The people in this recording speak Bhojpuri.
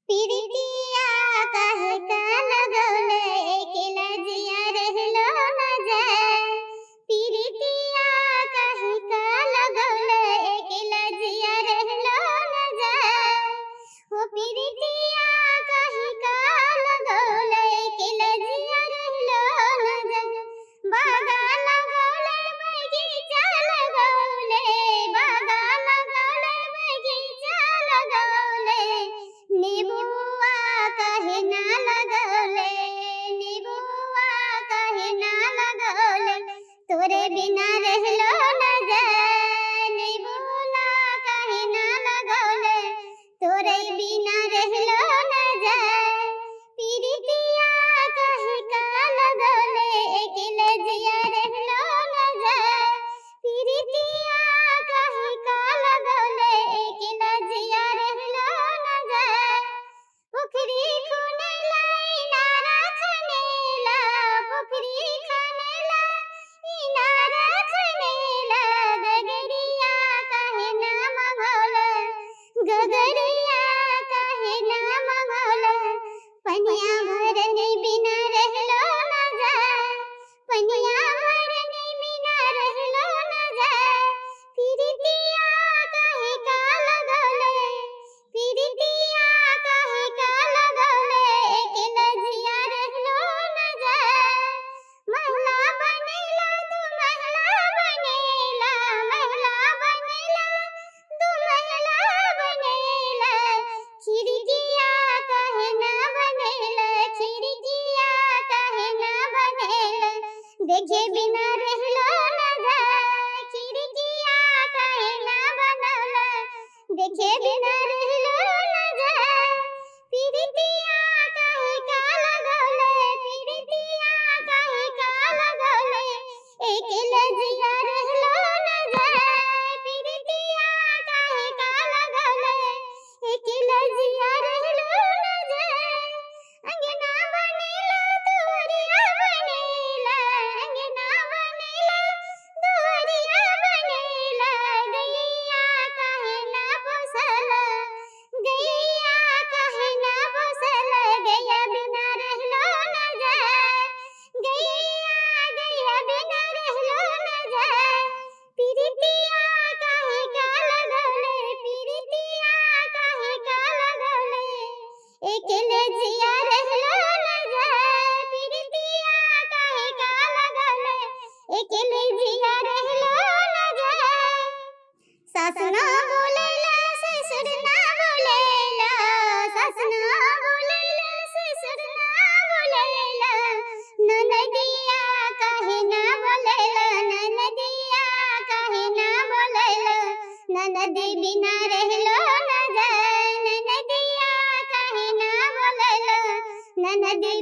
पीरितिया काहे का लगौले एकेला जिया रहलो न जाए। पीरितिया काहे का लगौले एकेला जिया रहलो न जाए। हो पीरितिया काहे का लगौले एकेला जिया रहलो न जाए। बागा लगौले बगीचा लगौले, बागा लगौले बगीचा लगौले। नीबुआ काहे ना लगौले, नीबुआ काहे ना लगौले। तोरे बिना रहलो न जाए। नीबुआ काहे ना लगौले, तोरे बिना रहलो न जाए। पीरितिया काहे का लगौले एकेला जिया रहलो न जाए। पीरितिया काहे का लगौले एकेला जिया रहलो न जाए। पोखरी खनेला इनारा खनेला, पोखरी खनेला इनारा खनेला। गगरिया काहे ना मंगौले, गगरिया काहे ना मंगौले। पनिया भरने बिना रहलो न जाए, पनिया भरने बिना रहलो न जाए। पीरितिया काहे का लगौले, पीरितिया काहे का लगौले एकेला जिया रहलो न जाए। महला बनेला तू महला बनेला, महला बनेला तू महला बनेला। खिड़किया काहे ना बनेला, खिड़किया काहे ना बनेला। देखे बिना रहलो न जाए। खिड़किया काहे ना बनौला, देखे बिना रहलो न जाए। पीरितिया काहे का लगौले, पीरितिया काहे का लगौले एकेला जिया रहलो न जाए। पीरितिया काहे का लगौले एकेला जिया रहलो न जाए। अंगना बनेला दुआरिया बनेला, अंगना बनेला दुआरिया बनेला। गैया काहे ना पोसला, गैया काहे ना पोसला। गैया बिना रहलो न जाए, गैया बिना रहलो न जाए। पीरितिया काहे का लगौले, पीरितिया काहे का लगौले एकेला जिया रहलो न जाए। पीरितिया काहे का लगौले एकेला जिया रहलो न जाए। सास ना बोलेला ससुर ना बोलेला, सास ना बोलेला ससुर ना बोलेला। ननदिया काहे ना बोलेला, ननदिया काहे ना बोलेला। ननदी बिना रहलो न जाए, ननदिया काहे ना बोलेला। ननदी